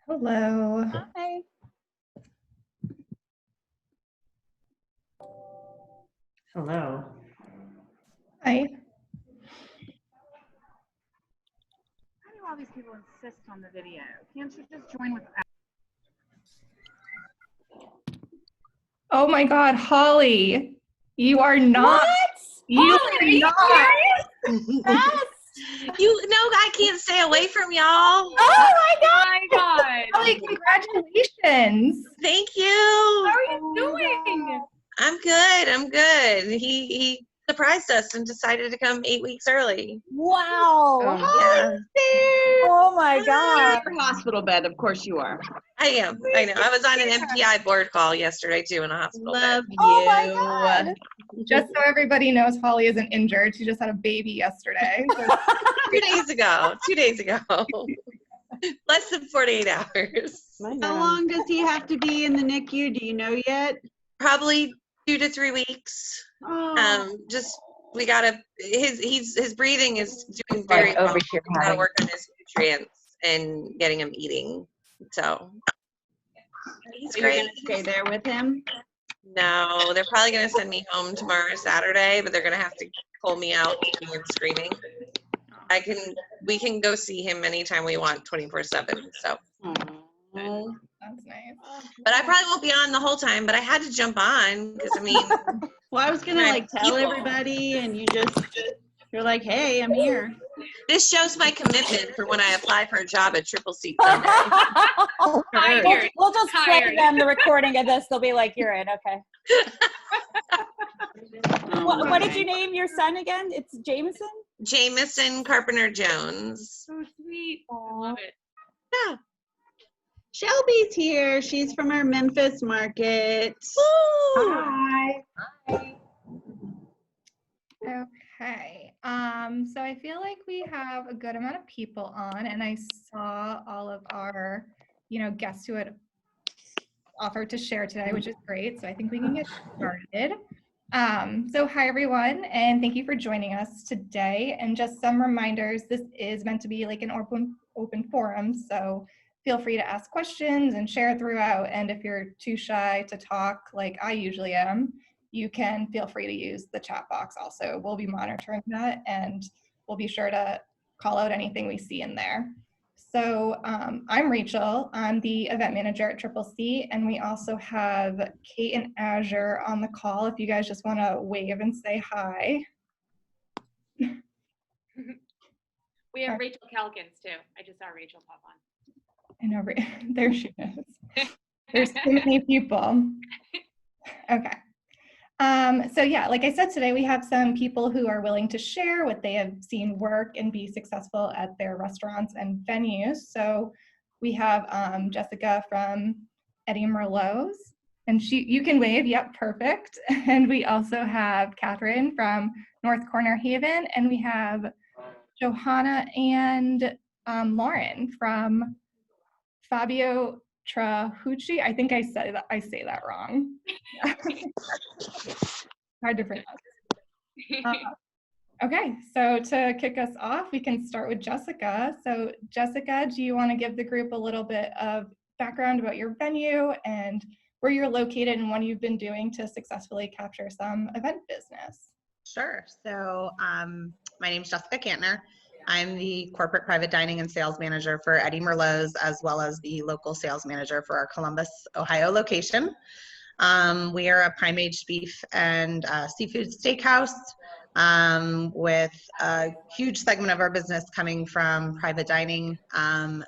Hello. Hi. Hello. Hi. Why do all these people insist on the video? Can't you just join with? Oh my God, Holly, you are not. What? You Holly, are not. Yes. You know I can't stay away from y'all. Oh my God. My God. Holly, congratulations. Thank How you. are you doing? I'm good. I'm good. He surprised us and decided to come 8 weeks early. Wow. Yeah, Oh my God. Your hospital bed, of course you are. I am. I know. I was on an MPI board call yesterday too in a hospital bed. Oh my God. Just so everybody knows, Holly isn't injured. She just had a baby yesterday. So 2 days ago. 2 days ago. Less than 48 hours. How long does he have to be in the NICU? Do you know yet? Probably 2 to 3 weeks. Oh, Just we gotta his breathing is doing very well. We gotta work on his nutrients and getting him eating. So he's so you're great. gonna stay there with him? No, they're probably gonna send me home tomorrow, Saturday, but they're gonna have to pull me out kicking and screaming. We can go see him anytime we want, 24/7. So, that's nice. but I probably won't be on the whole time. But I had to jump on because I mean, Well, I was gonna Right, tell people. everybody, and you're like, hey, I'm here. this shows my commitment for when I apply for a job at Triple C someday. We'll just play them the recording of this. They'll be like, you're in. Okay. What did you name your son again? It's Jameson? Jameson Carpenter Jones. So sweet. Love it. Yeah. Shelby's here. She's from our Memphis market. Hi. Okay. So I feel like we have a good amount of people on, and I saw all of our, guests who had offered to share today, which is great. So I think we can get started. So hi everyone, and thank you for joining us today. And just some reminders, this is meant to be like an open forum, so feel free to ask questions and share throughout. And if you're too shy to talk like I usually am, you can feel free to use the chat box also. We'll be monitoring that, and we'll be sure to call out anything we see in there. So I'm Rachel. I'm the event manager at Triple C, and we also have Kate and Azure on the call if you guys just want to wave and say hi. We have Rachel Calkins too. I just saw Rachel pop on. I know, there she is. There's too many people. Okay. So yeah, like I said, today we have some people who are willing to share what they have seen work and be successful at their restaurants and venues. So we have Jessica from Eddie Merlot's, and you can wave, yep, perfect. And we also have Catherine from North Corner Haven, and we have Johanna and Lauren from Fabio Trahucci. I think I say that wrong. Hard to pronounce. Okay, so to kick us off, we can start with Jessica. So Jessica, do you want to give the group a little bit of background about your venue and where you're located and what you've been doing to successfully capture some event business? Sure. So my name is Jessica Kantner. I'm the corporate private dining and sales manager for Eddie Merlot's, as well as the local sales manager for our Columbus, Ohio location. We are a prime-aged beef and seafood steakhouse with a huge segment of our business coming from private dining.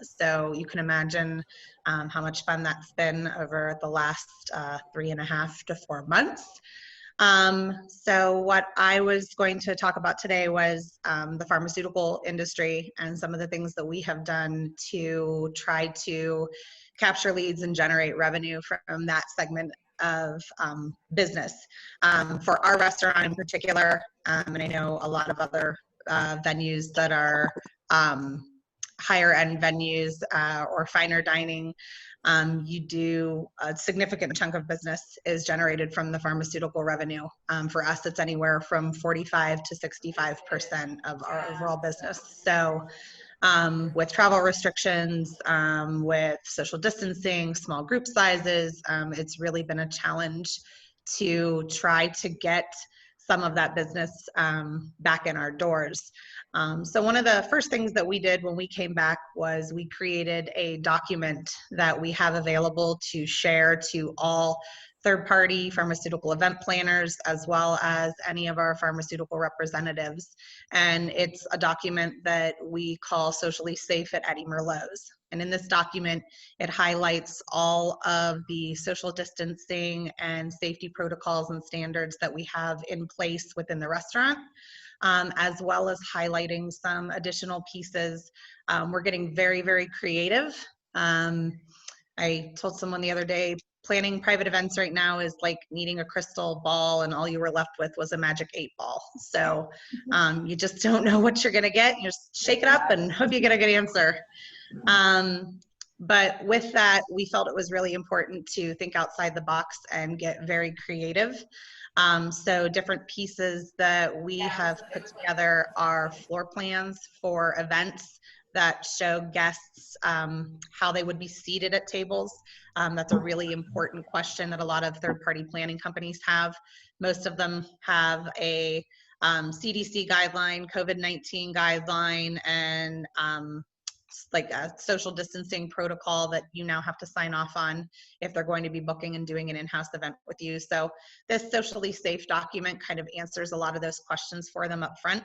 So you can imagine how much fun that's been over the last 3.5 to 4 months. So what I was going to talk about today was the pharmaceutical industry and some of the things that we have done to try to capture leads and generate revenue from that segment of business. For our restaurant in particular, and I know a lot of other venues that are higher end venues or finer dining, you do a significant chunk of business is generated from the pharmaceutical revenue. For us, it's anywhere from 45 to 65% of our overall business. So with travel restrictions, with social distancing, small group sizes. It's really been a challenge to try to get some of that business back in our doors. So one of the first things that we did when we came back was we created a document that we have available to share to all third-party pharmaceutical event planners, as well as any of our pharmaceutical representatives. And it's a document that we call Socially Safe at Eddie Merlot's. And in this document, it highlights all of the social distancing and safety protocols and standards that we have in place within the restaurant, as well as highlighting some additional pieces. We're getting very, very creative. I told someone the other day, planning private events right now is like needing a crystal ball and all you were left with was a magic 8-ball. So you just don't know what you're gonna get. You just shake it up and hope you get a good answer. But with that, we felt it was really important to think outside the box and get very creative. So different pieces that we have put together are floor plans for events that show guests how they would be seated at tables. That's a really important question that a lot of third-party planning companies have. Most of them have a CDC guideline, COVID-19 guideline, and like a social distancing protocol that you now have to sign off on if they're going to be booking and doing an in-house event with you. So this socially safe document kind of answers a lot of those questions for them up front.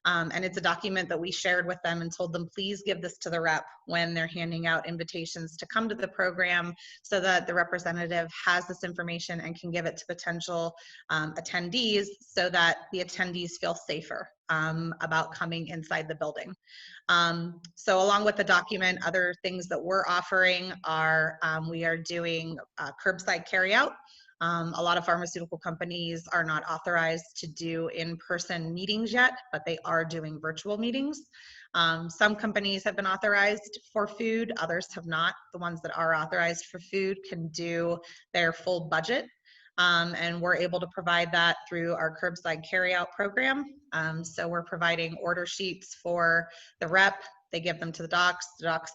And it's a document that we shared with them and told them, please give this to the rep when they're handing out invitations to come to the program so that the representative has this information and can give it to potential attendees so that the attendees feel safer about coming inside the building. So along with the document, other things that we're offering are we are doing curbside carryout. A lot of pharmaceutical companies are not authorized to do in-person meetings yet, but they are doing virtual meetings. Some companies have been authorized for food, others have not. The ones that are authorized for food can do their full budget. And we're able to provide that through our curbside carryout program. So we're providing order sheets for the rep. They give them to the docs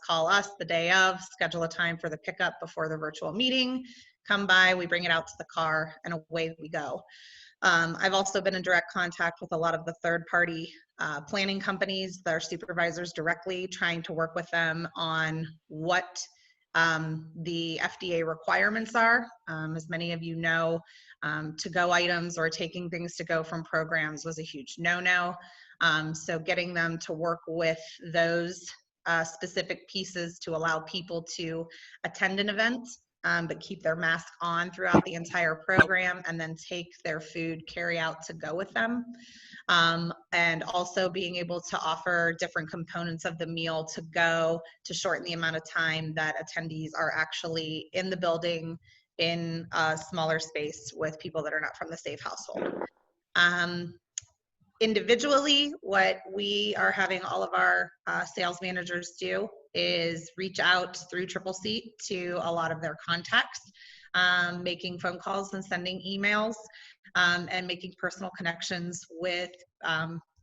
call us the day of, schedule a time for the pickup before the virtual meeting, come by, we bring it out to the car, and away we go. I've also been in direct contact with a lot of the third-party planning companies, their supervisors directly, trying to work with them on what the FDA requirements are. As many of you know, to-go items or taking things to go from programs was a huge no-no. So getting them to work with those specific pieces to allow people to attend an event, but keep their mask on throughout the entire program and then take their food carry out to go with them. And also being able to offer different components of the meal to go to shorten the amount of time that attendees are actually in the building in a smaller space with people that are not from the safe household. Individually, what we are having all of our sales managers do is reach out through Triple Seat to a lot of their contacts, making phone calls and sending emails, and making personal connections with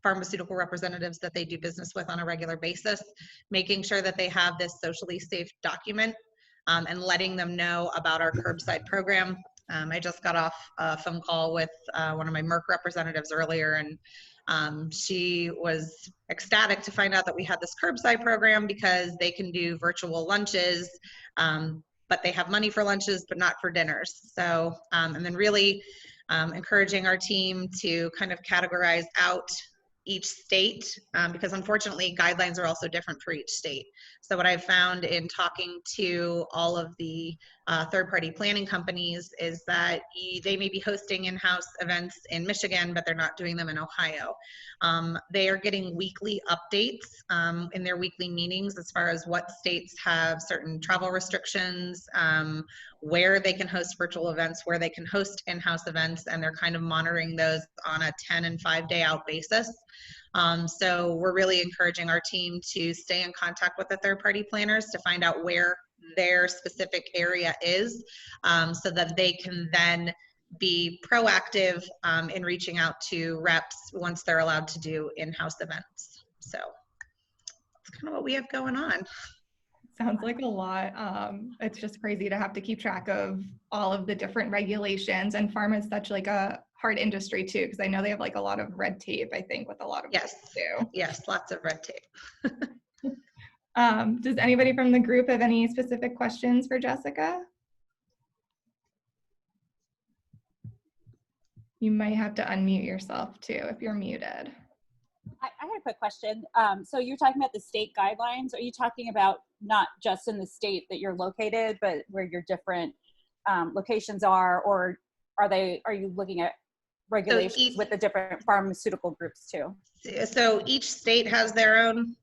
pharmaceutical representatives that they do business with on a regular basis, making sure that they have this socially safe document, and letting them know about our curbside program. I just got off a phone call with one of my Merck representatives earlier, and she was ecstatic to find out that we had this curbside program because they can do virtual lunches, but they have money for lunches, but not for dinners. So, and then really encouraging our team to kind of categorize out each state, because unfortunately guidelines are also different for each state. So what I've found in talking to all of the third-party planning companies is that they may be hosting in-house events in Michigan, but they're not doing them in Ohio. They are getting weekly updates in their weekly meetings as far as what states have certain travel restrictions, where they can host virtual events, where they can host in-house events, and they're kind of monitoring those on a 10 and 5 day out basis. So we're really encouraging our team to stay in contact with the third-party planners to find out where their specific area is, so that they can then be proactive in reaching out to reps once they're allowed to do in-house events. So that's kind of what we have going on. Sounds like a lot. It's just crazy to have to keep track of all of the different regulations, and pharma is such like a hard industry too, because I know they have like a lot of red tape, I think, with a lot of Yes, too. yes, lots of red tape. Does anybody from the group have any specific questions for Jessica? You might have to unmute yourself too if you're muted. I had a quick question. So you're talking about the state guidelines. Are you talking about not just in the state that you're located, but where your different locations are, or are you looking at regulations with the different pharmaceutical groups too? So each state has their own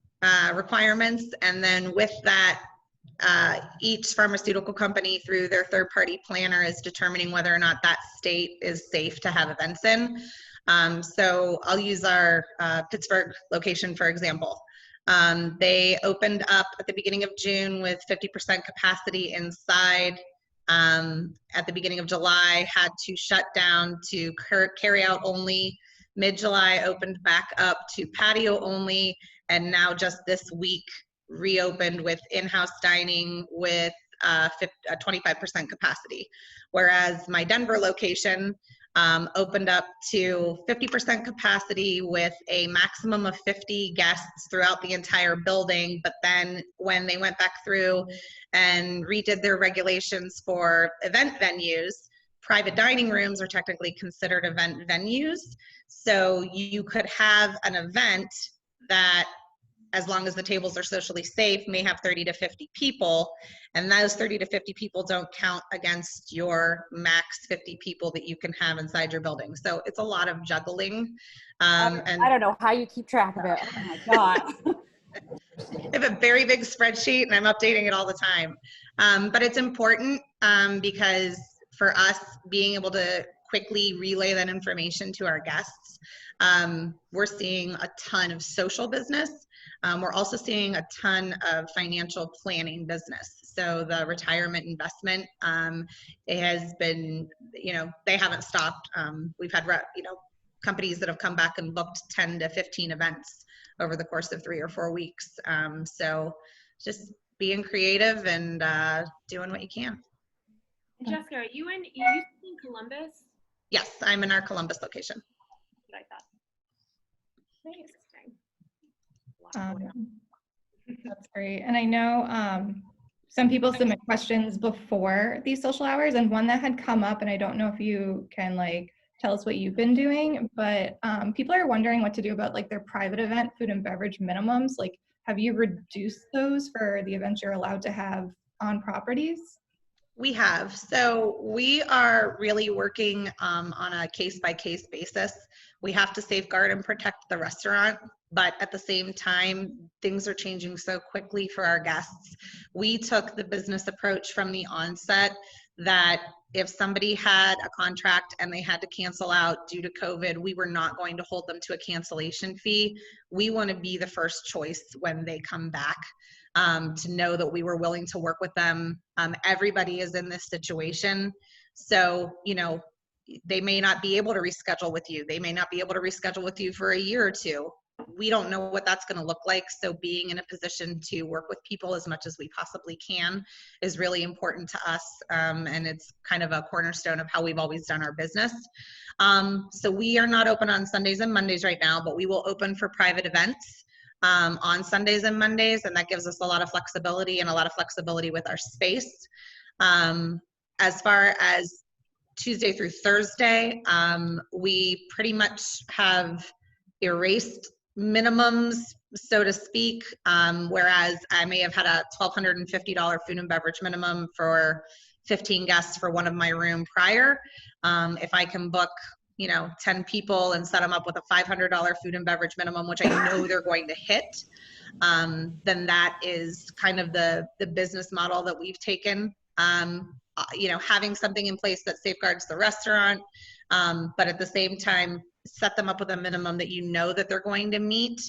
requirements, and then with that, each pharmaceutical company through their third-party planner is determining whether or not that state is safe to have events in. So I'll use our Pittsburgh location, for example. They opened up at the beginning of June with 50% capacity inside. At the beginning of July, had to shut down to carry out only. Mid-July opened back up to patio only, and now just this week reopened with in-house dining with 25% capacity. Whereas my Denver location opened up to 50% capacity with a maximum of 50 guests throughout the entire building. But then when they went back through and redid their regulations for event venues, private dining rooms are technically considered event venues. So you could have an event that, as long as the tables are socially safe, may have 30 to 50 people, and those 30 to 50 people don't count against your max 50 people that you can have inside your building. So it's a lot of juggling. And I don't know how you keep track of it. Oh my God. I have a very big spreadsheet and I'm updating it all the time. But it's important because for us, being able to quickly relay that information to our guests, we're seeing a ton of social business. We're also seeing a ton of financial planning business. So the retirement investment, it has been, they haven't stopped. We've had, companies that have come back and booked 10 to 15 events over the course of 3 or 4 weeks. So just being creative and doing what you can. Jessica, are you in Columbus? Yes, I'm in our Columbus location. What I thought. That's great. And I know some people submit questions before these social hours, and one that had come up, and I don't know if you can like tell us what you've been doing, but people are wondering what to do about like their private event food and beverage minimums. Like, have you reduced those for the events you're allowed to have on properties? We have. So we are really working on a case-by-case basis. We have to safeguard and protect the restaurant, but at the same time, things are changing so quickly for our guests. We took the business approach from the onset that if somebody had a contract and they had to cancel out due to COVID, we were not going to hold them to a cancellation fee. We want to be the first choice when they come back. To know that we were willing to work with them. Everybody is in this situation. So, they may not be able to reschedule with you. They may not be able to reschedule with you for a year or two. We don't know what that's going to look like. So being in a position to work with people as much as we possibly can is really important to us. And it's kind of a cornerstone of how we've always done our business. So we are not open on Sundays and Mondays right now, but we will open for private events on Sundays and Mondays, and that gives us a lot of flexibility and a lot of flexibility with our space. As far as Tuesday through Thursday, we pretty much have erased minimums, so to speak, whereas I may have had a $1,250 food and beverage minimum for 15 guests for one of my room prior. If I can book 10 people and set them up with a $500 food and beverage minimum, which I know they're going to hit, then that is kind of the business model that we've taken. Having something in place that safeguards the restaurant, but at the same time, set them up with a minimum that that they're going to meet.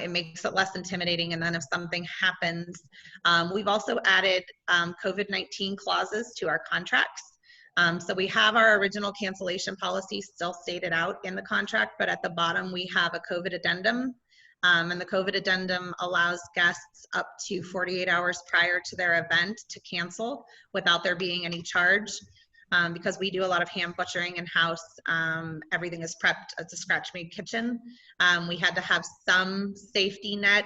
It makes it less intimidating. And then if something happens, we've also added COVID-19 clauses to our contracts. So we have our original cancellation policy still stated out in the contract, but at the bottom we have a COVID addendum And the COVID addendum allows guests up to 48 hours prior to their event to cancel without there being any charge. Because we do a lot of ham butchering in-house, everything is prepped at the scratch-made kitchen. We had to have some safety net.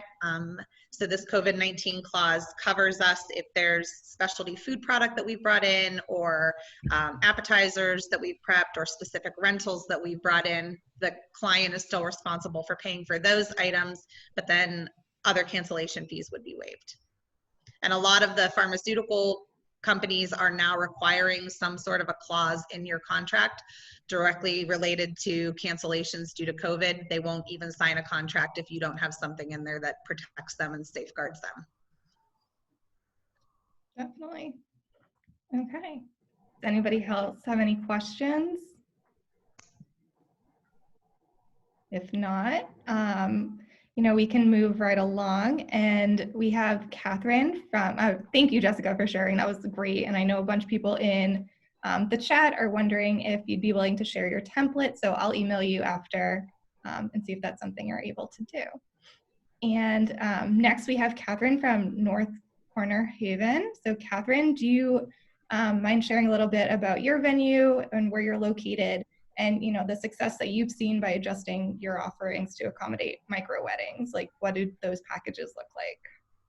So this COVID-19 clause covers us if there's specialty food product that we've brought in, or appetizers that we've prepped, or specific rentals that we've brought in. The client is still responsible for paying for those items, but then other cancellation fees would be waived. And a lot of the pharmaceutical companies are now requiring some sort of a clause in your contract directly related to cancellations due to COVID. They won't even sign a contract if you don't have something in there that protects them and safeguards them. Definitely. Okay. Does anybody else have any questions? If not, we can move right along, and we have Catherine from, thank you, Jessica, for sharing. That was great. And I know a bunch of people in the chat are wondering if you'd be willing to share your template. So I'll email you after and see if that's something you're able to do. And next we have Catherine from North Corner Haven. So Catherine, do you mind sharing a little bit about your venue and where you're located, and the success that you've seen by adjusting your offerings to accommodate micro weddings? Like, what do those packages look like?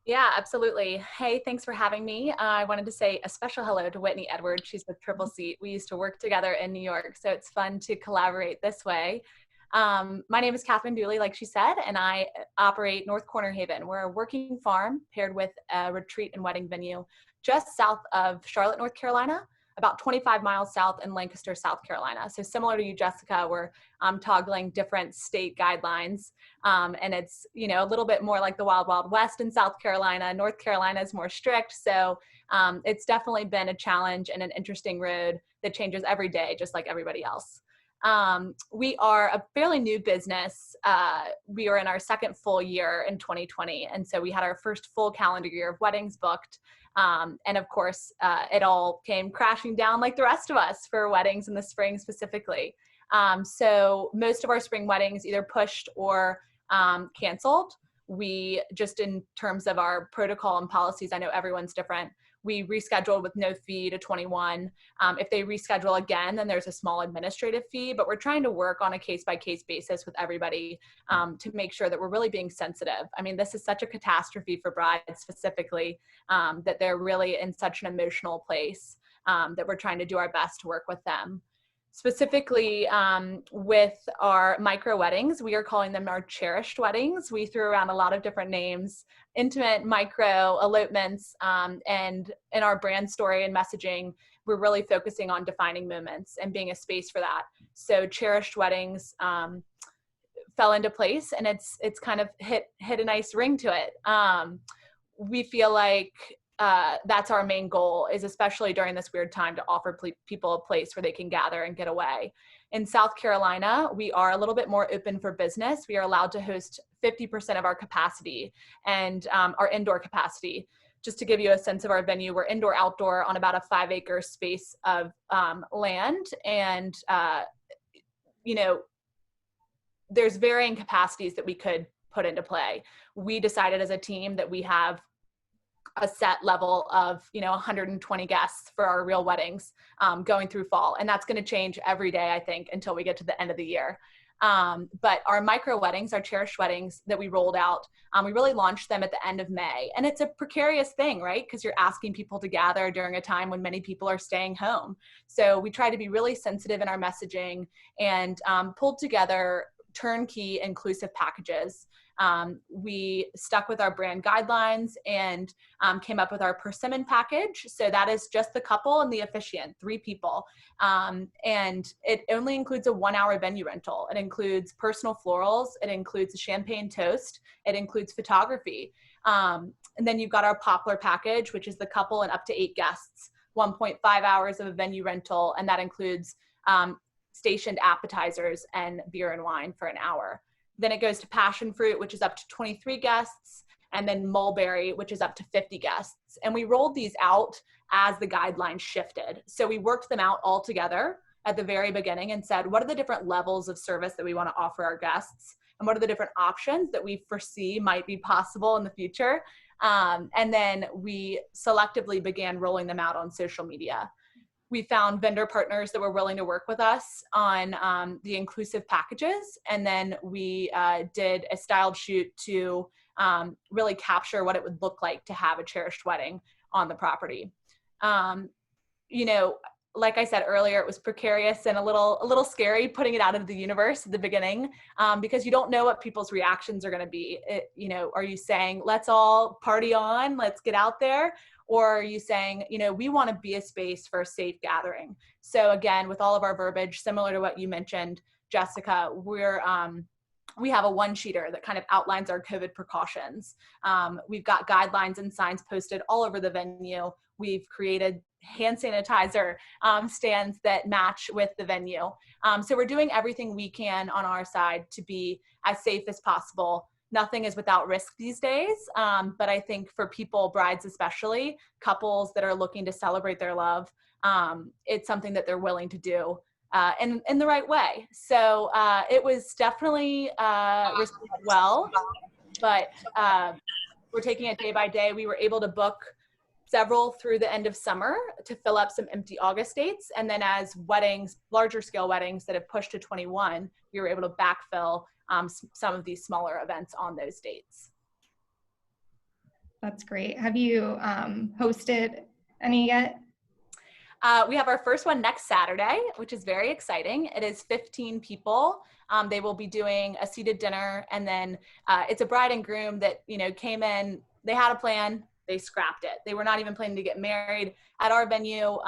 Yeah, absolutely. Hey, thanks for having me. I wanted to say a special hello to Whitney Edwards. She's with Triple Seat. We used to work together in New York, so it's fun to collaborate this way. My name is Catherine Dooley, like she said, and I operate North Corner Haven. We're a working farm paired with a retreat and wedding venue just south of Charlotte, North Carolina, about 25 miles south in Lancaster, South Carolina. So similar to you, Jessica, we're toggling different state guidelines. And it's, a little bit more like the Wild Wild West in South Carolina. North Carolina is more strict. So it's definitely been a challenge and an interesting road that changes every day, just like everybody else. We are a fairly new business. We are in our second full year in 2020. And so we had our first full calendar year of weddings booked. And of course, it all came crashing down like the rest of us for weddings in the spring specifically. So most of our spring weddings either pushed or canceled. We just, in terms of our protocol and policies, I know everyone's different. We rescheduled with no fee to 21. If they reschedule again, then there's a small administrative fee, but we're trying to work on a case-by-case basis with everybody to make sure that we're really being sensitive. I mean, this is such a catastrophe for brides specifically, that they're really in such an emotional place that we're trying to do our best to work with them. Specifically with our micro weddings, we are calling them our cherished weddings. We threw around a lot of different names: intimate, micro, elopements, and in our brand story and messaging, we're really focusing on defining moments and being a space for that. So cherished weddings fell into place, and it's kind of hit a nice ring to it. We feel like that's our main goal, is especially during this weird time to offer people a place where they can gather and get away. In South Carolina, we are a little bit more open for business. We are allowed to host 50% of our capacity and our indoor capacity. Just to give you a sense of our venue, we're indoor outdoor on about a 5-acre space of land. And, there's varying capacities that we could put into play. We decided as a team that we have a set level of 120 guests for our real weddings going through fall, and that's going to change every day, I think, until we get to the end of the year. But our micro weddings, our cherished weddings that we rolled out, we really launched them at the end of May, and it's a precarious thing, right? Because you're asking people to gather during a time when many people are staying home. So we try to be really sensitive in our messaging and pulled together turnkey inclusive packages. We stuck with our brand guidelines and came up with our persimmon package. So that is just the couple and the officiant, 3 people. And it only includes a 1-hour venue rental. It includes personal florals. It includes a champagne toast. It includes photography. And then you've got our poplar package, which is the couple and up to 8 guests, 1.5 hours of a venue rental. And that includes stationed appetizers and beer and wine for an hour. Then it goes to passion fruit, which is up to 23 guests, and then mulberry, which is up to 50 guests. And we rolled these out as the guidelines shifted. So we worked them out all together at the very beginning and said, what are the different levels of service that we want to offer our guests? and what are the different options that we foresee might be possible in the future. And then we selectively began rolling them out on social media. We found vendor partners that were willing to work with us on the inclusive packages. And then we did a styled shoot to really capture what it would look like to have a cherished wedding on the property. You know, like I said earlier, it was precarious and a little scary putting it out into the universe at the beginning, because you don't know what people's reactions are going to be. You know, are you saying, let's all party on, let's get out there? Or are you saying, you know, we want to be a space for a safe gathering? So again, with all of our verbiage, similar to what you mentioned, Jessica, we have a one-sheeter that kind of outlines our COVID precautions. We've got guidelines and signs posted all over the venue. We've created hand sanitizer stands that match with the venue. So we're doing everything we can on our side to be as safe as possible. Nothing is without risk these days, but I think for people, brides especially, couples that are looking to celebrate their love, it's something that they're willing to do in the right way. So it was definitely received well, but we're taking it day by day. We were able to book several through the end of summer to fill up some empty August dates. And then as weddings, larger scale weddings that have pushed to 21, we were able to backfill some of these smaller events on those dates. That's great. Have you hosted any yet? We have our first one next Saturday, which is very exciting. It is 15 people. They will be doing a seated dinner, and then it's a bride and groom that, you know, came in, they had a plan, they scrapped it. They were not even planning to get married at our venue.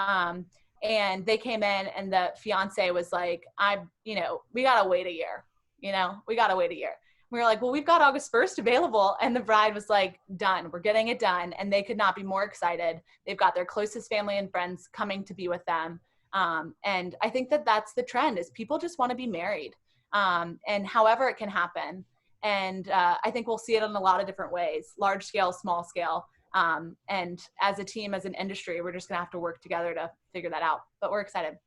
And they came in and the fiance was like, we gotta wait a year. We gotta wait a year. We were like, well, we've got August 1st available. And the bride was like, done, we're getting it done. And they could not be more excited. They've got their closest family and friends coming to be with them. And I think that that's the trend, is people just want to be married, and however it can happen. And I think we'll see it in a lot of different ways, large scale, small scale. And as a team, as an industry, we're just gonna have to work together to figure that out, but we're excited.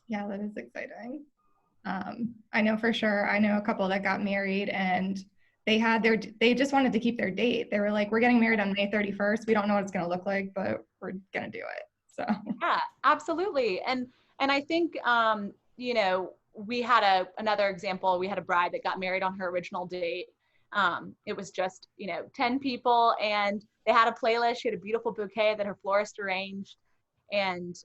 Yeah, that is exciting. I know for sure, I know a couple that got married and they just wanted to keep their date. They were like, we're getting married on May 31st. We don't know what it's going to look like, but we're going to do it. So yeah, absolutely. And I think, we had another example. We had a bride that got married on her original date. It was just, 10 people, and they had a playlist. She had a beautiful bouquet that her florist arranged, and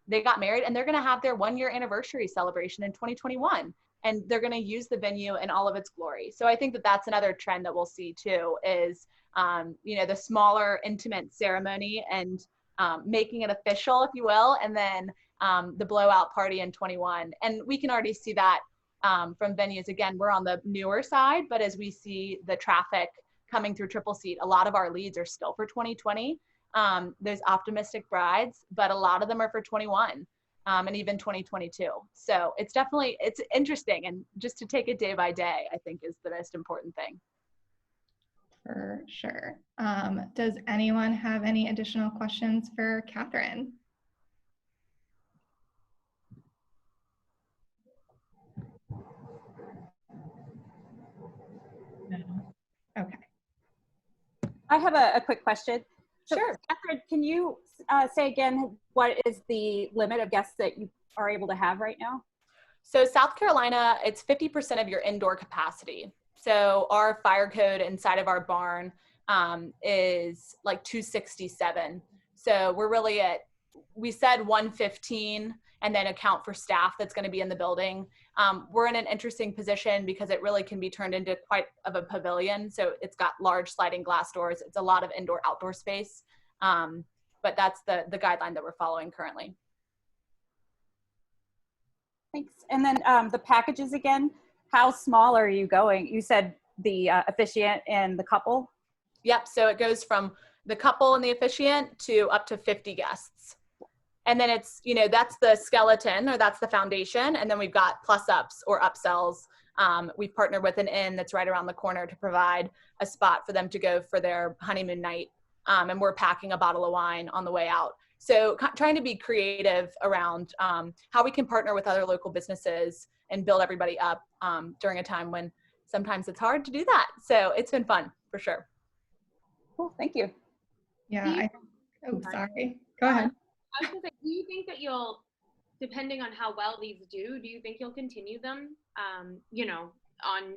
they got married, and they're going to have their 1-year anniversary celebration in 2021, and they're going to use the venue in all of its glory. So I think that that's another trend that we'll see too, is, the smaller intimate ceremony and making it official, if you will, and then the blowout party in 21. And we can already see that from venues. Again, we're on the newer side, but as we see the traffic coming through Triple Seat, a lot of our leads are still for 2020. There's optimistic brides, but a lot of them are for 21 and even 2022. So it's interesting, and just to take it day by day, I think, is the most important thing. For sure. Does anyone have any additional questions for Catherine? Okay. I have a quick question. So, Sure. Catherine, can you say again, what is the limit of guests that you are able to have right now? So South Carolina, it's 50% of your indoor capacity. So our fire code inside of our barn is like 267. So we're really we said 115 and then account for staff that's going to be in the building. We're in an interesting position because it really can be turned into quite of a pavilion. So it's got large sliding glass doors. It's a lot of indoor outdoor space. But that's the guideline that we're following currently. Thanks. And then the packages again, how small are you going? You said the officiant and the couple? Yep. So it goes from the couple and the officiant to up to 50 guests. And then it's, that's the skeleton, or that's the foundation. And then we've got plus ups or upsells. We've partnered with an inn that's right around the corner to provide a spot for them to go for their honeymoon night. And we're packing a bottle of wine on the way out. So trying to be creative around how we can partner with other local businesses and build everybody up during a time when sometimes it's hard to do that. So it's been fun for sure. Cool, thank you. Yeah. Sorry. Go ahead. I was gonna say, do you think that you'll, depending on how well these do you think you'll continue them, you know, on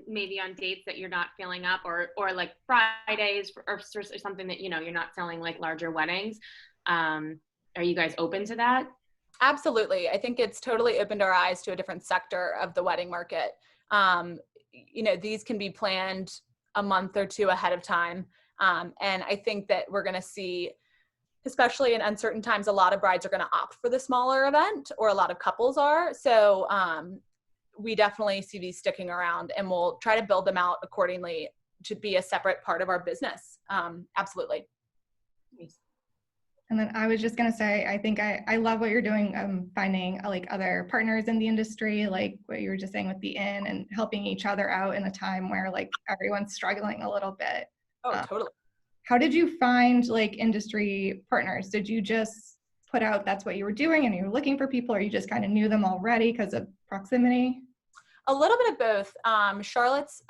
dates that you're not filling up, or like Fridays or something that, you know, you're not selling like larger weddings? Are you guys open to that? Absolutely. I think it's totally opened our eyes to a different sector of the wedding market. You know, these can be planned a month or two ahead of time. And I think that we're going to see, especially in uncertain times, a lot of brides are going to opt for the smaller event, or a lot of couples are. So we definitely see these sticking around, and we'll try to build them out accordingly to be a separate part of our business. Absolutely. And then I was just going to say, I think I love what you're doing, finding like other partners in the industry, like what you were just saying with the inn, and helping each other out in a time where like everyone's struggling a little bit. Oh, totally. How did you find like industry partners? Did you just put out that's what you were doing and you were looking for people, or you just kind of knew them already because of proximity? A little bit of both. Charlotte's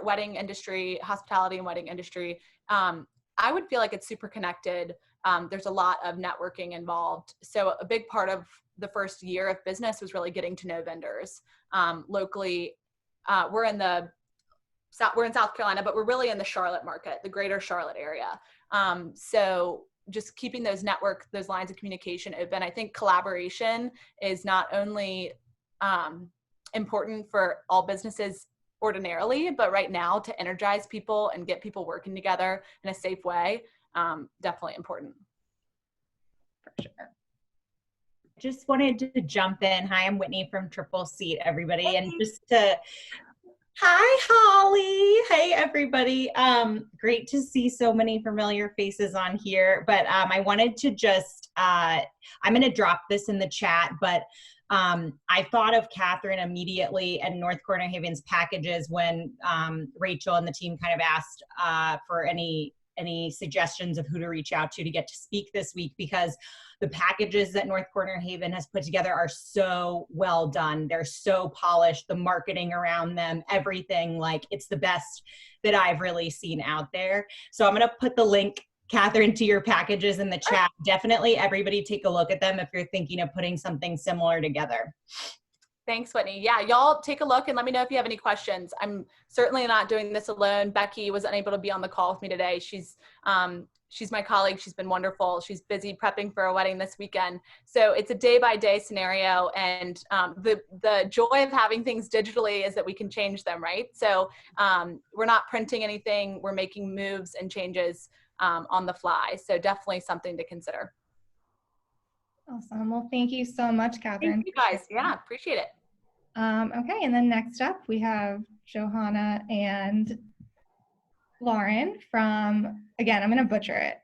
wedding industry, hospitality and wedding industry, I would feel like it's super connected. There's a lot of networking involved. So a big part of the first year of business was really getting to know vendors. Locally, we're in South Carolina, but we're really in the Charlotte market, the greater Charlotte area. So just keeping those lines of communication open. I think collaboration is not only important for all businesses ordinarily, but right now to energize people and get people working together in a safe way, definitely important. For sure. Just wanted to jump in. Hi, I'm Whitney from Triple Seat, everybody. And just to, hi, Holly. Hey, everybody. Great to see so many familiar faces on here. But I wanted to just, I'm going to drop this in the chat, but I thought of Catherine immediately and North Corner Haven's packages when Rachel and the team kind of asked for any suggestions of who to reach out to get to speak this week, because the packages that North Corner Haven has put together are so well done. They're so polished, the marketing around them, everything, like it's the best that I've really seen out there. So I'm going to put the link, Catherine, to your packages in the chat. Definitely everybody take a look at them if you're thinking of putting something similar together. Thanks, Whitney. Yeah, y'all take a look and let me know if you have any questions. I'm certainly not doing this alone. Becky was unable to be on the call with me today. She's my colleague. She's been wonderful. She's busy prepping for a wedding this weekend. So it's a day-by-day scenario, and the joy of having things digitally is that we can change them, right? So we're not printing anything. We're making moves and changes on the fly. So definitely something to consider. Awesome. Well, thank you so much, Catherine. Thank you guys. Yeah, appreciate it. Okay, and then next up we have Johanna and Lauren from, again, I'm going to butcher it.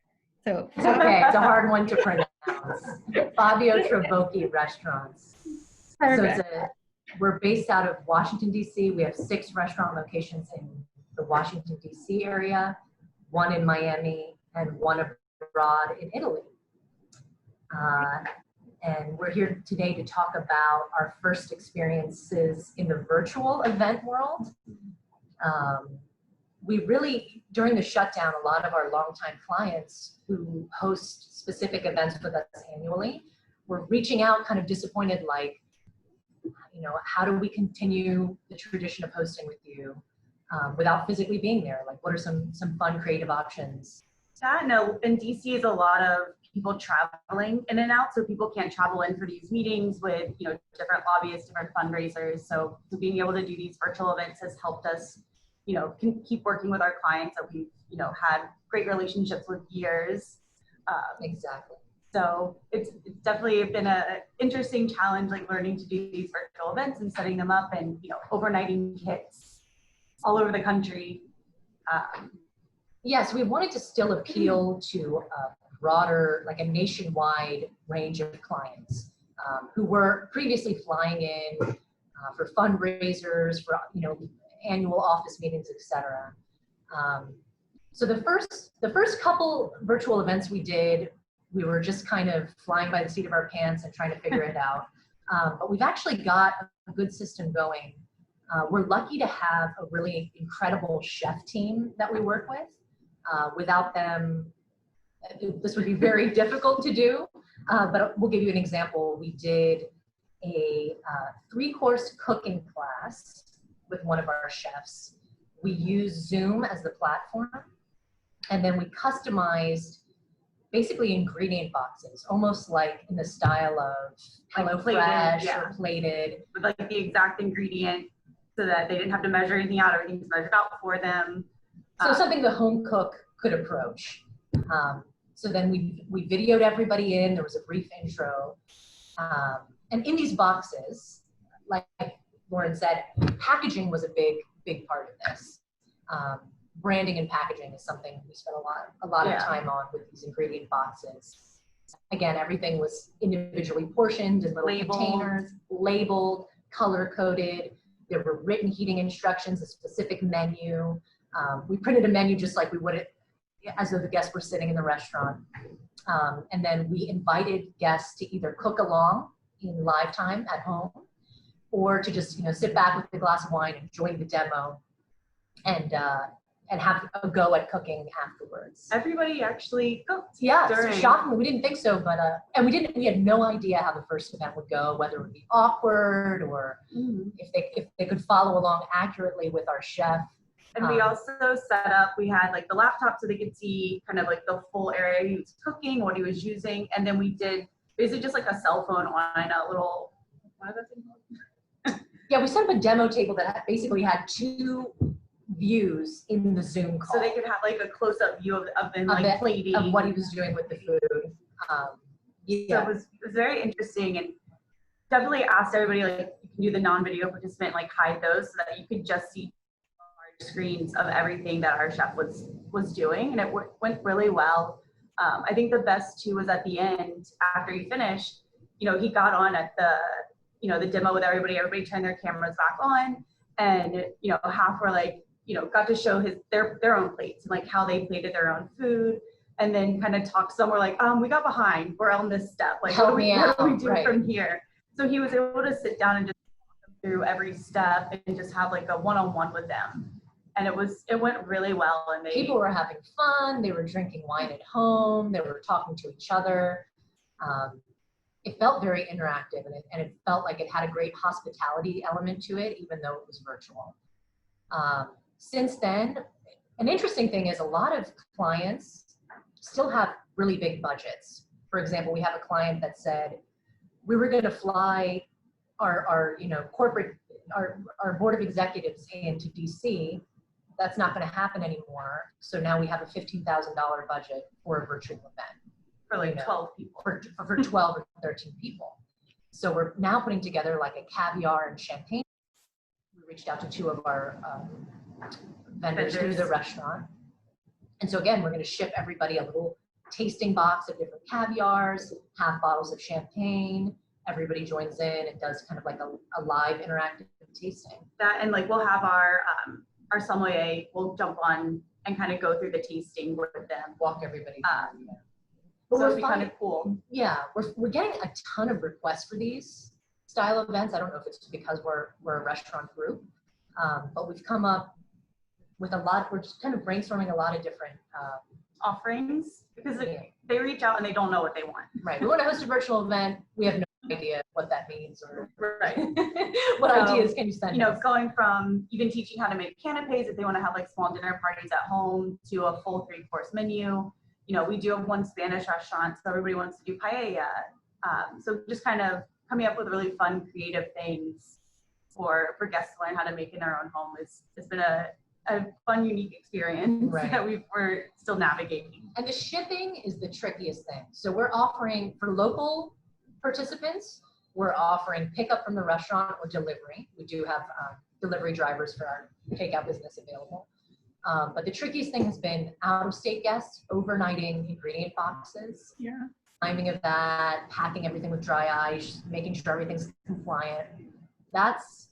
So it's okay, it's a hard one to pronounce. Fabio Trabocchi Restaurants. Perfect. So we're based out of Washington, D.C. We have 6 restaurant locations in the Washington, D.C. area, 1 in Miami, and 1 abroad in Italy. And we're here today to talk about our first experiences in the virtual event world. We really, during the shutdown, a lot of our longtime clients who host specific events with us annually were reaching out kind of disappointed, like, you know, how do we continue the tradition of hosting with you without physically being there? Like, what are some fun, creative options? Yeah, no, in DC is a lot of people traveling in and out, so people can't travel in for these meetings with, you know, different lobbyists, different fundraisers. So being able to do these virtual events has helped us, you know, keep working with our clients that we've, you know, had great relationships with years. Exactly. So it's definitely been an interesting challenge, like learning to do these virtual events and setting them up, and, you know, overnighting kits all over the country. Yes, we wanted to still appeal to a broader, like a nationwide range of clients who were previously flying in for fundraisers, for, you know, annual office meetings, etc. So the first couple virtual events we did, we were just kind of flying by the seat of our pants and trying to figure it out. But we've actually got a good system going We're lucky to have a really incredible chef team that we work with. Without them, this would be very difficult to do, but we'll give you an example. We did a 3-course cooking class with one of our chefs. We used Zoom as the platform, and then we customized basically ingredient boxes, almost like in the style of HelloFresh or Plated. With like the exact ingredient so that they didn't have to measure anything out, everything's measured out for them. So something the home cook could approach. So then we videoed everybody in, there was a brief intro. And in these boxes, like Lauren said, packaging was a big part of this. Branding and packaging is something we spent a lot of time on with these ingredient boxes. Again, everything was individually portioned in little containers, labeled, color-coded. There were written heating instructions, a specific menu. We printed a menu just like we would as though the guests were sitting in the restaurant. And then we invited guests to either cook along in live time at home, or to just sit back with a glass of wine and enjoy the demo, and have a go at cooking afterwards. Everybody actually cooked. Yeah, so shockingly, we didn't think so, but and we had no idea how the first event would go, whether it would be awkward or if they could follow along accurately with our chef. And we also set up, we had like the laptop so they could see kind of like the full area he was cooking, what he was using, and then we did basically just like a cell phone on a little, what is that thing called? Yeah, we set up a demo table that basically had 2 views in the Zoom call. So they could have like a close-up view of them like plating. Of what he was doing with the food. So it was very interesting, and definitely asked everybody, like, you can do the non-video participant, like hide those so that you could just see large screens of everything that our chef was doing, and it went really well. I think the best too was at the end, after he finished, he got on at the, the demo with everybody turned their cameras back on, and, half were like, got to show their own plates and like how they plated their own food, and then kind of talk. Some were like, we got behind, we're on this step, like what do we do from here? So he was able to sit down and just walk them through every step and just have like a one-on-one with them. And it went really well. And people were having fun. They were drinking wine at home. They were talking to each other. It felt very interactive, and it felt like it had a great hospitality element to it, even though it was virtual. Since then, an interesting thing is a lot of clients still have really big budgets. For example, we have a client that said, we were going to fly our corporate, our board of executives into DC. That's not going to happen anymore. So now we have a $15,000 budget for a virtual event. For like 12 people. For 12 or 13 people. So we're now putting together like a caviar and champagne. We reached out to 2 of our vendors through the restaurant. And so again, we're going to ship everybody a little tasting box of different caviars, half bottles of champagne. Everybody joins in and does kind of like a live interactive tasting. That, and like we'll have our sommelier will jump on and kind of go through the tasting with them. Walk everybody through. So it'd be kind of cool. Yeah, we're getting a ton of requests for these style events. I don't know if it's because we're a restaurant group, but we've come up with we're just kind of brainstorming a lot of different offerings, because they reach out and they don't know what they want. Right, we want to host a virtual event. We have no idea what that means or what So, ideas can you send us? Going from even teaching how to make canapes if they want to have like small dinner parties at home, to a full 3-course menu. We do have one Spanish restaurant, so everybody wants to do paella. So just kind of coming up with really fun, creative things for guests to learn how to make in their own home. It's been a fun, unique experience that we're still navigating. And the shipping is the trickiest thing. So we're offering, for local participants, we're offering pickup from the restaurant or delivery. We do have delivery drivers for our takeout business available. But the trickiest thing has been out-of-state guests overnighting ingredient boxes. Yeah. Timing of that, packing everything with dry ice, making sure everything's compliant. That's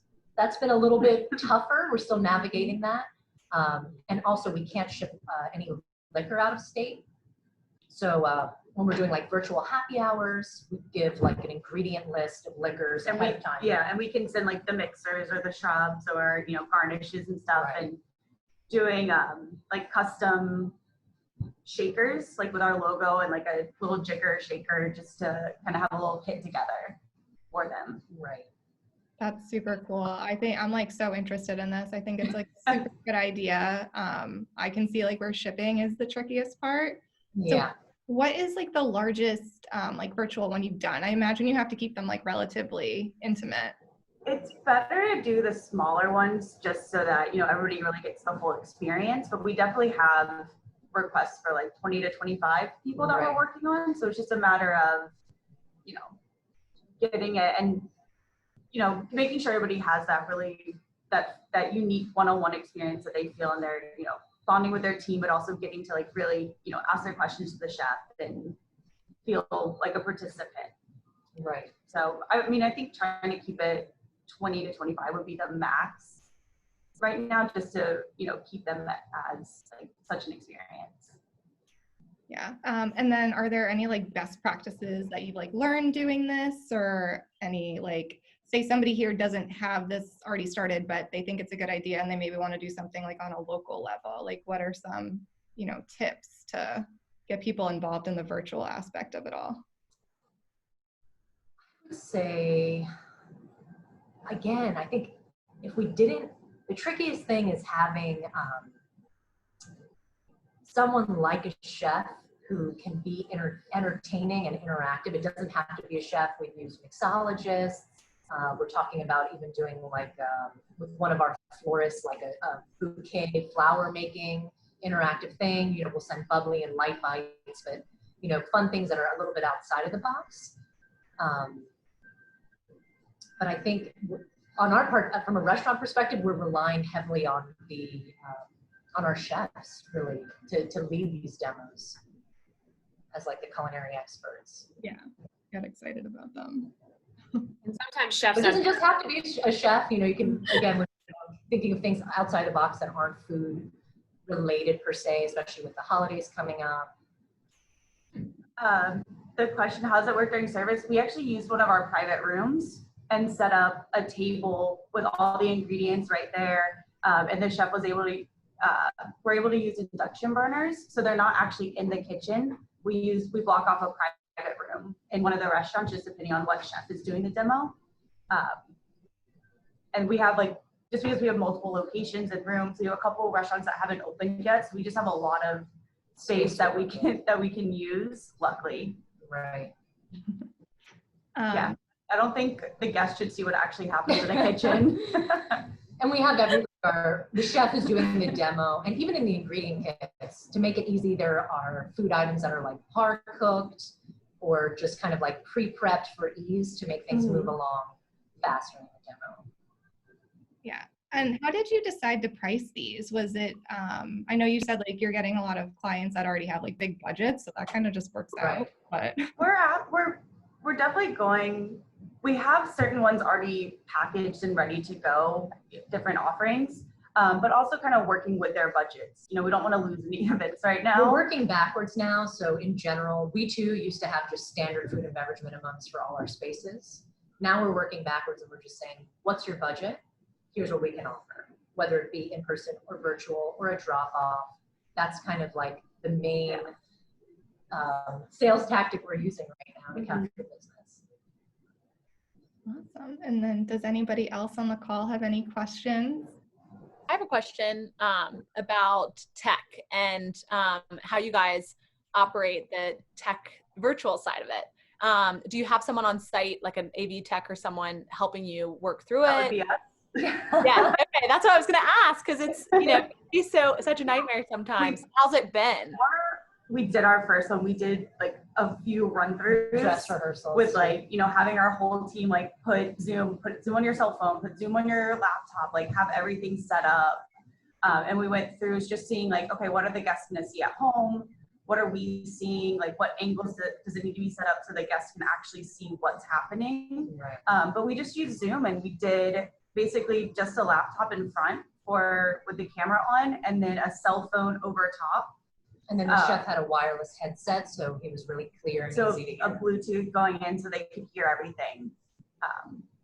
been a little bit tougher. We're still navigating that. And also we can't ship any liquor out of state. So when we're doing like virtual happy hours, we give like an ingredient list of liquors And ahead of time. yeah, and we can send like the mixers or the shrubs or, you know, garnishes and stuff, Right. and doing like custom shakers, like with our logo and like a little jigger shaker, just to kind of have a little kit together for them. Right. That's super cool. I think I'm like so interested in this. I think it's like a super good idea. I can see like where shipping is the trickiest part. Yeah. So what is like the largest like virtual one you've done? I imagine you have to keep them like relatively intimate. It's better to do the smaller ones just so that, you know, everybody really gets the full experience, but we definitely have requests for like 20 to 25 people that we're working on. So it's just a matter of, you know, getting it and, you know, making sure everybody has that really, that unique one-on-one experience that they feel, and they're, you know, bonding with their team, but also getting to like really, you know, ask their questions to the chef and feel like a participant. Right. So, I mean, I think trying to keep it 20 to 25 would be the max right now, just to, you know, keep them as like such an experience. Yeah. And then are there any like best practices that you've like learned doing this, or any like, say somebody here doesn't have this already started, but they think it's a good idea and they maybe want to do something like on a local level? Like what are some, you know, tips to get people involved in the virtual aspect of it all? Say, again, I think if we didn't, the trickiest thing is having someone like a chef who can be entertaining and interactive. It doesn't have to be a chef. We use mixologists. We're talking about even doing like with one of our florists, like a bouquet flower making interactive thing. You know, we'll send bubbly and light bites, but, you know, fun things that are a little bit outside of the box. But I think on our part, from a restaurant perspective, we're relying heavily on our chefs really to lead these demos as like the culinary experts. Yeah, got excited about them. And sometimes chefs It doesn't just have to be a chef. You know, you can, again, we're thinking of things outside the box that aren't food related per se, especially with the holidays coming up. The question, how does it work during service? We actually used one of our private rooms and set up a table with all the ingredients right there. And the chef was able to, we're able to use induction burners. So they're not actually in the kitchen. We block off a private room in one of the restaurants, just depending on what chef is doing the demo. And we have like, just because we have multiple locations and rooms, we have a couple of restaurants that haven't opened yet. So we just have a lot of space that we can use, luckily. Right. Yeah. I don't think the guests should see what actually happens in the kitchen. And we have the chef is doing the demo, and even in the ingredient kits, to make it easy, there are food items that are like par cooked or just kind of like pre-prepped for ease to make things move along faster in the demo. Yeah. And how did you decide to price these? Was it, I know you said like you're getting a lot of clients that already have like big budgets, so that kind of just works out. But We're definitely going, we have certain ones already packaged and ready to go, different offerings, but also kind of working with their budgets. You know, we don't want to lose any events right now. We're working backwards now. So in general, we too used to have just standard food and beverage minimums for all our spaces. Now we're working backwards and we're just saying, what's your budget? Here's what we can offer, whether it be in person or virtual or a drop off. That's kind of like the main sales tactic we're using right now to capture business. Awesome. And then does anybody else on the call have any questions? I have a question about tech and how you guys operate the tech virtual side of it. Do you have someone on site, like an AV tech or someone helping you work through it? That would be us. Yeah, okay, that's what I was gonna ask, because it's, you know, it's such a nightmare sometimes. How's it been? We did our first one. We did like a few run-throughs, Dress rehearsals with like, you know, having our whole team like put Zoom on your cell phone, put Zoom on your laptop, like have everything set up. And we went through just seeing like, okay, what are the guests gonna see at home? What are we seeing? Like what angles does it need to be set up so the guests can actually see what's happening? Right. But we just used Zoom, and we did basically just a laptop in front with the camera on, and then a cell phone over top. And then the chef had a wireless headset, so he was really clear and So easy to a hear. Bluetooth going in so they could hear everything.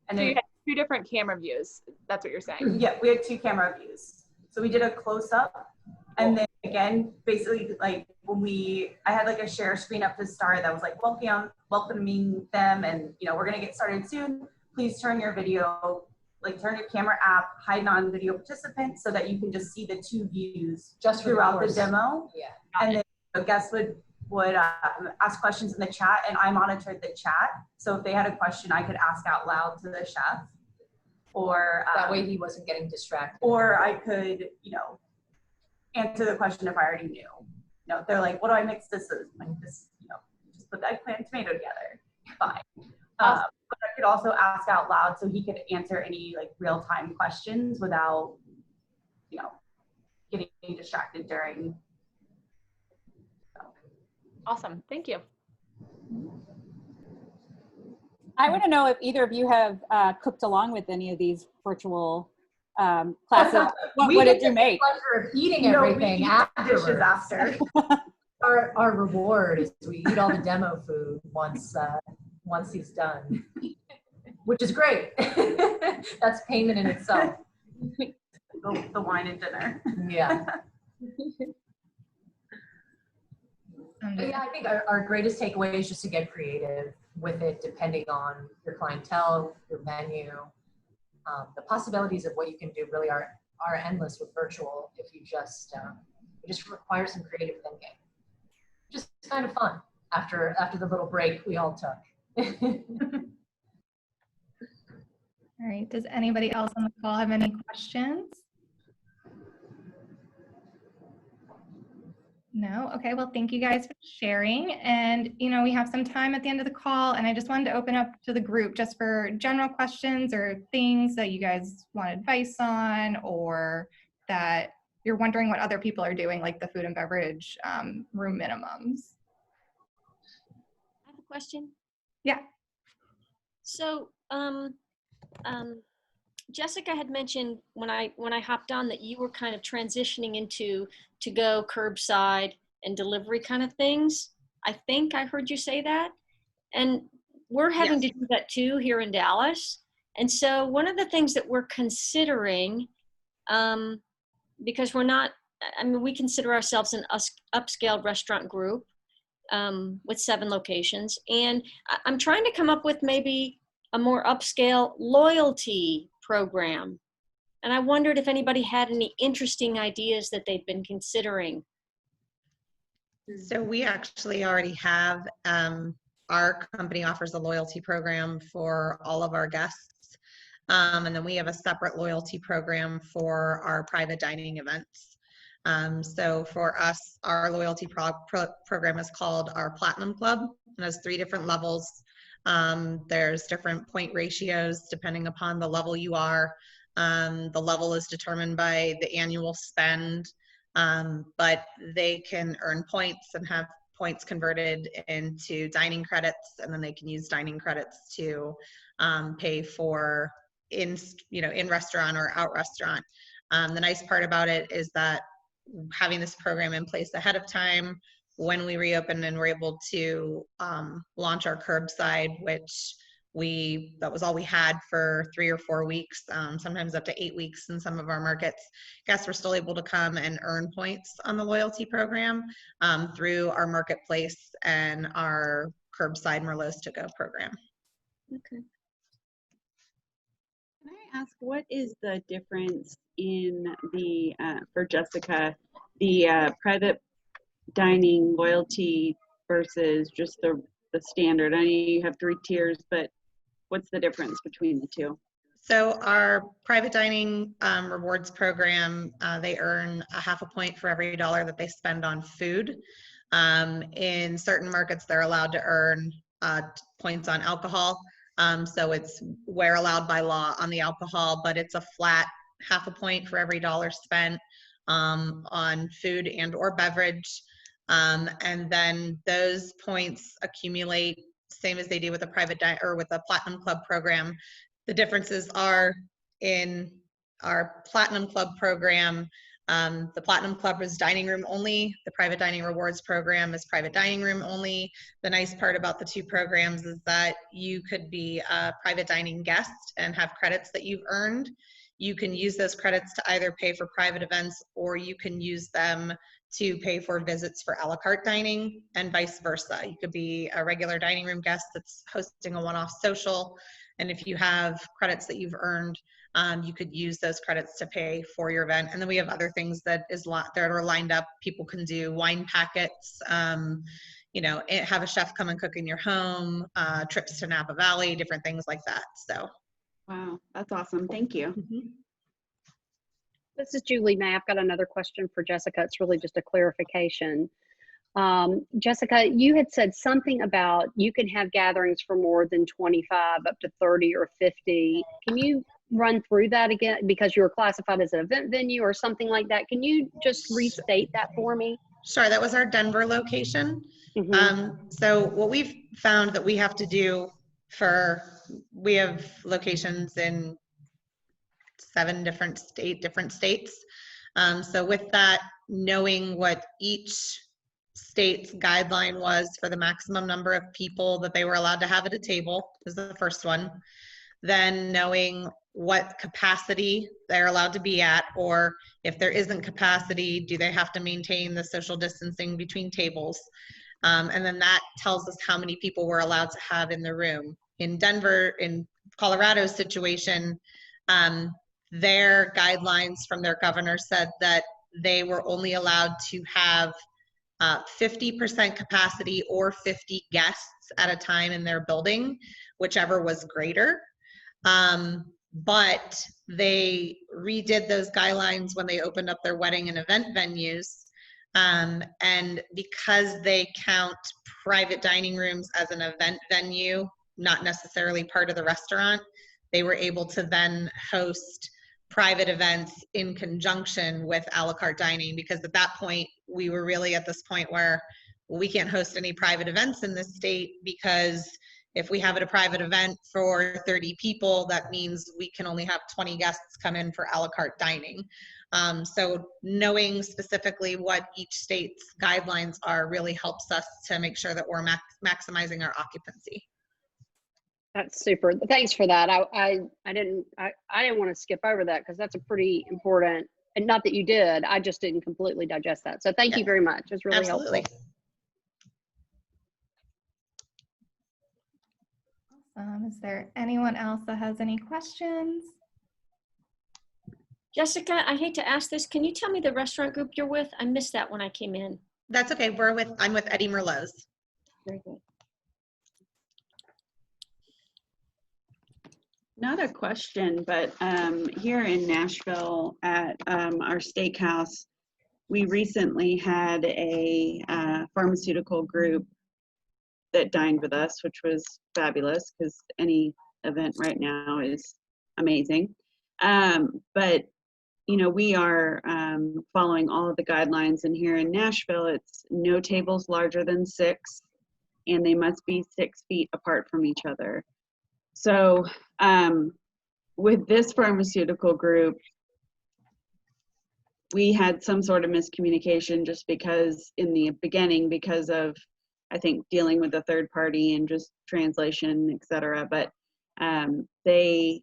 And So you then, had 2 different camera views. That's what you're saying. yeah, we had 2 camera views. So we did a close up, and then again, basically like when I had like a share screen up to start that was like welcoming them, and you know, we're gonna get started soon. Please turn your video, like turn your camera app, hide non-video participants so that you can just see the 2 views Just throughout the demo. Yeah. And then the guests would ask questions in the chat, and I monitored the chat. So if they had a question, I could ask out loud to the chef, or That way he wasn't getting distracted. or I could, you know, answer the question if I already knew. You know, they're like, "What do I mix this with?" Like this, you know, just put the eggplant and tomato together. Fine. But I could also ask out loud so he could answer any like real-time questions without, you know, getting distracted during. Awesome. Thank you. I want to know if either of you have cooked along with any of these virtual classes. What did you make? Pleasure of eating everything we eat afterwards. dishes after. Our reward is we eat all the demo food once he's done, which is great. That's payment in itself. The wine and dinner. Yeah. But yeah, I think our greatest takeaway is just to get creative with it, depending on your clientele, your menu. The possibilities of what you can do really are endless with virtual if you just it just requires some creative thinking. Just kind of fun after the little break we all took. All right, does anybody else on the call have any questions? No? Okay, well, thank you guys for sharing. And, you know, we have some time at the end of the call, and I just wanted to open up to the group just for general questions or things that you guys want advice on, or that you're wondering what other people are doing, like the food and beverage room minimums. I have a question. Yeah. So, Jessica had mentioned when I hopped on that you were kind of transitioning into to-go, curbside, and delivery kind of things. I think I heard you say that. And we're having to do that too here in Dallas. And so one of the things that we're considering, because we're not, I mean, we consider ourselves an upscale restaurant group with 7 locations. And I'm trying to come up with maybe a more upscale loyalty program. And I wondered if anybody had any interesting ideas that they've been considering. So we actually already have, our company offers a loyalty program for all of our guests. And then we have a separate loyalty program for our private dining events. So for us, our loyalty program is called our Platinum Club. It has 3 different levels. There's different point ratios depending upon the level you are. The level is determined by the annual spend, but they can earn points and have points converted into dining credits, and then they can use dining credits to pay for in restaurant or out restaurant. The nice part about it is that having this program in place ahead of time, when we reopen and we're able to launch our curbside, which that was all we had for 3 or 4 weeks, sometimes up to 8 weeks in some of our markets. Guests were still able to come and earn points on the loyalty program through our marketplace and our curbside Merlot's to go program. Okay. Can I ask, what is the difference in the, for Jessica, the private dining loyalty versus just the standard? I know you have 3 tiers, but what's the difference between the 2? So our private dining rewards program, they earn a half a point for every $1 that they spend on food. In certain markets, they're allowed to earn points on alcohol. So it's where allowed by law on the alcohol, but it's a flat half a point for every $1 spent on food and or beverage. And then those points accumulate same as they do with a private or with a Platinum Club program. The differences are in our Platinum Club program, The Platinum Club is dining room only. The Private Dining Rewards program is private dining room only. The nice part about the two programs is that you could be a private dining guest and have credits that you've earned. You can use those credits to either pay for private events, or you can use them to pay for visits for a la carte dining, and vice versa. You could be a regular dining room guest that's hosting a one-off social, and if you have credits that you've earned, you could use those credits to pay for your event. And then we have other things that are lined up. People can do wine packets, you know, have a chef come and cook in your home, trips to Napa Valley, different things like that. So. Wow, that's awesome. Thank you. This is Julie May. I've got another question for Jessica. It's really just a clarification. Jessica, you had said something about you can have gatherings for more than 25, up to 30 or 50. Can you run through that again? Because you were classified as an event venue or something like that. Can you just restate that for me? Sure, that was our Denver location. So what we've found that we have to do we have locations in 7 different states. So with that, knowing what each state's guideline was for the maximum number of people that they were allowed to have at a table is the first one. Then knowing what capacity they're allowed to be at, or if there isn't capacity, do they have to maintain the social distancing between tables? And then that tells us how many people we're allowed to have in the room. In Denver, in Colorado's situation, their guidelines from their governor said that they were only allowed to have 50% capacity or 50 guests at a time in their building, whichever was greater. But they redid those guidelines when they opened up their wedding and event venues. And because they count private dining rooms as an event venue, not necessarily part of the restaurant, they were able to then host private events in conjunction with a la carte dining, because at that point, we were really at this point where we can't host any private events in this state, because if we have a private event for 30 people, that means we can only have 20 guests come in for a la carte dining. So knowing specifically what each state's guidelines are really helps us to make sure that we're maximizing our occupancy. That's super. Thanks for that. I didn't want to skip over that because that's a pretty important, and not that you did, I just didn't completely digest that. So thank you very much. It's really helpful. Is there anyone else that has any questions? Jessica, I hate to ask this. Can you tell me the restaurant group you're with? I missed that when I came in. That's okay. I'm with Eddie Merlot's. Very good. Not a question, but here in Nashville at our steakhouse, we recently had a pharmaceutical group that dined with us, which was fabulous because any event right now is amazing. But you know, we are following all of the guidelines, and here in Nashville, it's no tables larger than 6, and they must be 6 feet apart from each other. So with this pharmaceutical group, we had some sort of miscommunication just because in the beginning, because of, I think, dealing with a third party and just translation, etc. But they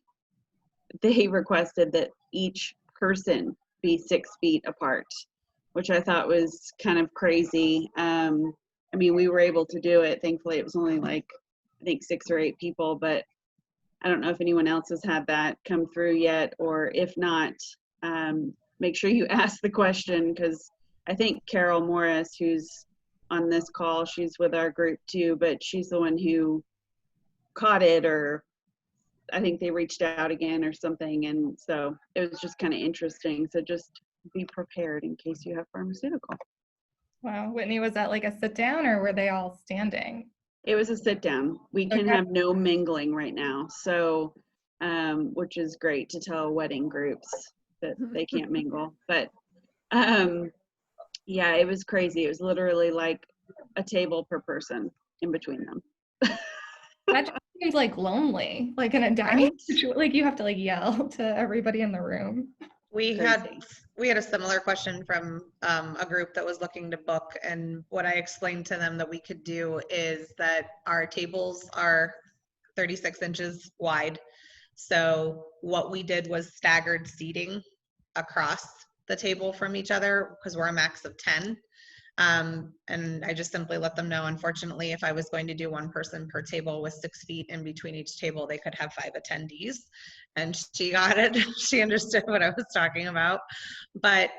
requested that each person be 6 feet apart, which I thought was kind of crazy. I mean, we were able to do it. Thankfully, it was only like, I think 6 or 8 people, but I don't know if anyone else has had that come through yet, or if not, make sure you ask the question, because I think Carol Morris, who's on this call, she's with our group too, but she's the one who caught it, or I think they reached out again or something, and so it was just kind of interesting. So just be prepared in case you have pharmaceutical. Wow, Whitney, was that like a sit down or were they all standing? It was a sit down. We can have no mingling right now, so which is great to tell wedding groups that they can't mingle. But yeah, it was crazy. It was literally like a table per person in between them. That just seems like lonely, like in a dining situation. Like you have to like yell to everybody in the room. We had a similar question from a group that was looking to book, and what I explained to them that we could do is that our tables are 36 inches wide. So what we did was staggered seating across the table from each other because we're a max of 10. And I just simply let them know, unfortunately, if I was going to do one person per table with 6 feet in between each table, they could have 5 attendees. And she got it. She understood what I was talking about. But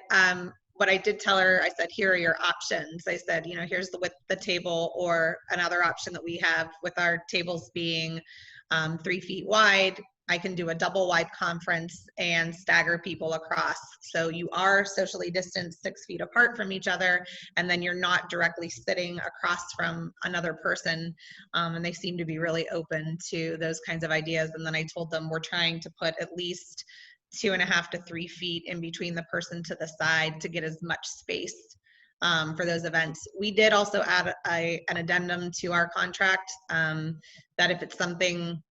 what I did tell her, I said, here are your options. I said, you know, here's the width of the table, or another option that we have with our tables being 3 feet wide. I can do a double wide conference and stagger people across. So you are socially distanced 6 feet apart from each other, and then you're not directly sitting across from another person. And they seem to be really open to those kinds of ideas. And then I told them we're trying to put at least 2.5 to 3 feet in between the person to the side to get as much space for those events. We did also add an addendum to our contract that if it's something,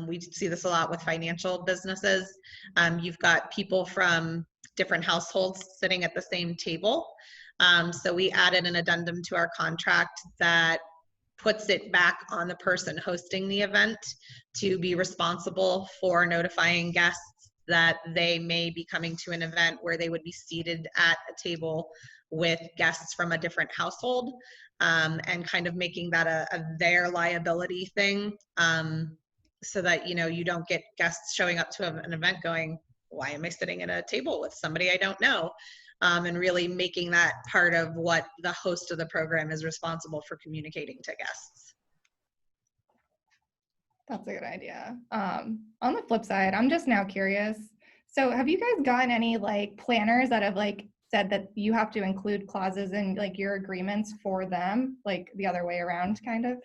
we see this a lot with financial businesses. You've got people from different households sitting at the same table. So we added an addendum to our contract that puts it back on the person hosting the event to be responsible for notifying guests that they may be coming to an event where they would be seated at a table with guests from a different household, and kind of making that a their liability thing. So that, you know, you don't get guests showing up to an event going, why am I sitting at a table with somebody I don't know? And really making that part of what the host of the program is responsible for communicating to guests. That's a good idea. On the flip side, I'm just now curious. So have you guys gotten any like planners that have like said that you have to include clauses in like your agreements for them, like the other way around kind of?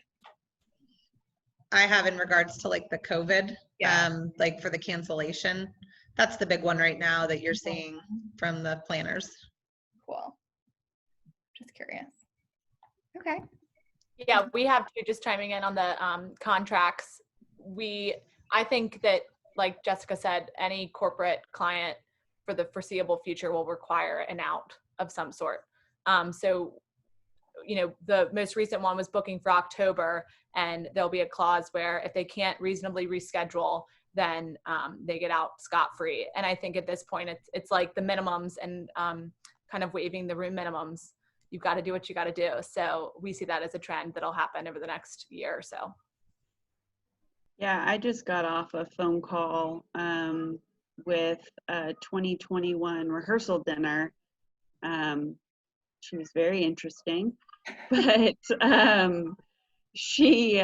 I have in regards to like the COVID, like for the cancellation. That's the big one right now that you're seeing from the planners. Cool. Just curious. Okay. Yeah, we have to, just chiming in on the contracts. I think that, like Jessica said, any corporate client for the foreseeable future will require an out of some sort. So, you know, the most recent one was booking for October, and there'll be a clause where if they can't reasonably reschedule, then they get out scot-free. And I think at this point, it's like the minimums and kind of waiving the room minimums. You've got to do what you got to do. So we see that as a trend that'll happen over the next year or so. Yeah, I just got off a phone call with a 2021 rehearsal dinner. She was very interesting, but she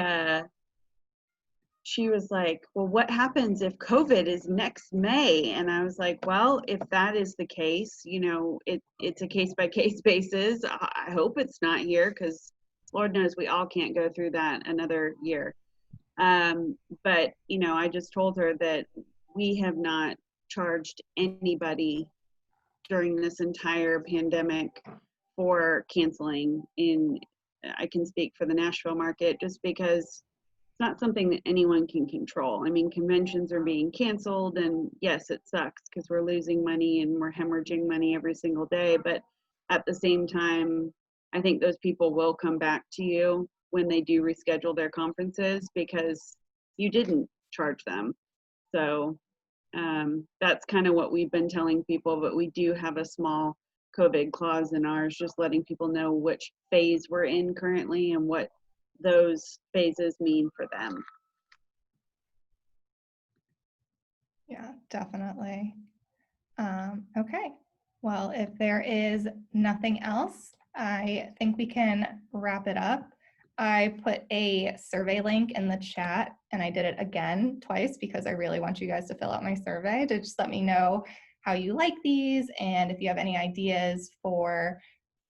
was like, well, what happens if COVID is next May? And I was like, well, if that is the case, you know, it's a case by case basis. I hope it's not here, because Lord knows we all can't go through that another year. But, you know, I just told her that we have not charged anybody during this entire pandemic for canceling. I can speak for the Nashville market, just because it's not something that anyone can control. I mean, conventions are being canceled, and yes, it sucks because we're losing money and we're hemorrhaging money every single day. But at the same time, I think those people will come back to you when they do reschedule their conferences, because you didn't charge them. So that's kind of what we've been telling people, but we do have a small COVID clause in ours, just letting people know which phase we're in currently and what those phases mean for them. Yeah, definitely. Okay. Well, if there is nothing else, I think we can wrap it up. I put a survey link in the chat, and I did it again twice because I really want you guys to fill out my survey to just let me know how you like these, and if you have any ideas for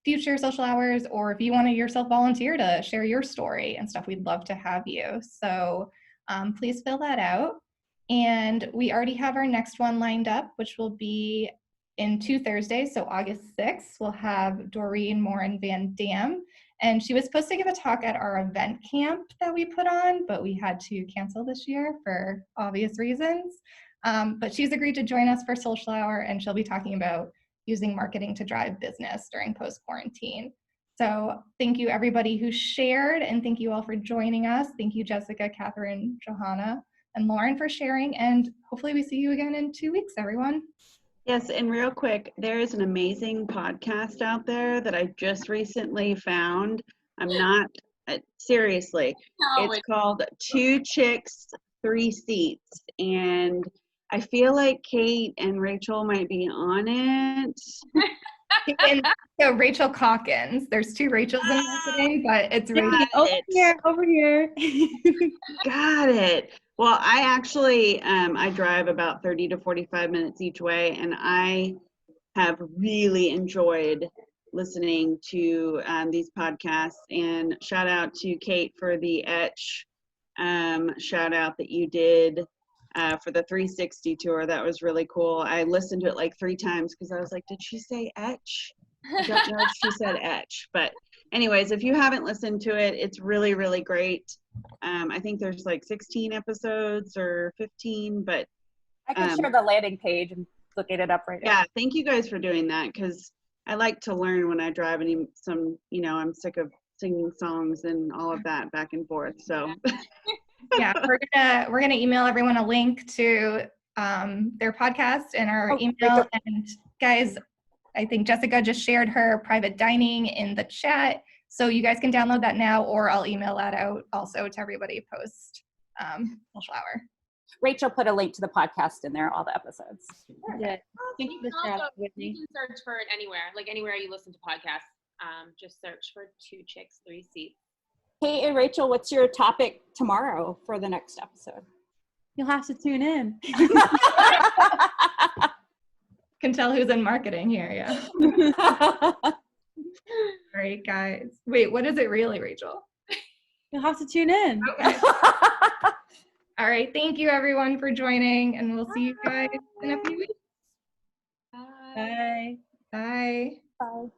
future social hours, or if you want to yourself volunteer to share your story and stuff, we'd love to have you. So please fill that out. And we already have our next one lined up, which will be in 2 Thursdays. So August 6th, we'll have Doreen Morin Van Dam. And she was supposed to give a talk at our event camp that we put on, but we had to cancel this year for obvious reasons. But she's agreed to join us for Social Hour, and she'll be talking about using marketing to drive business during post-quarantine. So thank you everybody who shared, and thank you all for joining us. Thank you, Jessica, Catherine, Johanna, and Lauren for sharing, and hopefully we see you again in 2 weeks, everyone. Yes, and real quick, there is an amazing podcast out there that I just recently found. I'm not, seriously, it's called Two Chicks, Three Seats, and I feel like Kate and Rachel might be on it. So Rachel Calkins. There's 2 Rachels in marketing, but it's Rachel. Over here. Got it. Well, I actually, I drive about 30 to 45 minutes each way, and I have really enjoyed listening to these podcasts. And shout out to Kate for the Etch shout out that you did for the 360 tour. That was really cool. I listened to it like 3 times because I was like, did she say Etch? I don't know if she said Etch, but anyways, if you haven't listened to it, it's really, really great. I think there's like 16 episodes or 15, but I can share the landing page and looking it up right now. yeah, thank you guys for doing that, because I like to learn when I drive, and I'm sick of singing songs and all of that back and forth. So Yeah, we're gonna email everyone a link to their podcast and our email. And guys, I think Jessica just shared her private dining in the chat, so you guys can download that now, or I'll email that out also to everybody post Social Hour. Rachel put a link to the podcast in there, all the episodes. Yeah. You can search for it anywhere, like anywhere you listen to podcasts. Just search for Two Chicks, Three Seats. Hey, and Rachel, what's your topic tomorrow for the next episode? You'll have to tune in. Can tell who's in marketing here, yeah. All right, guys. Wait, what is it really, Rachel? You'll have to tune in. Okay. All right, thank you everyone for joining, and we'll see you guys in a few weeks. Bye. Bye. Bye.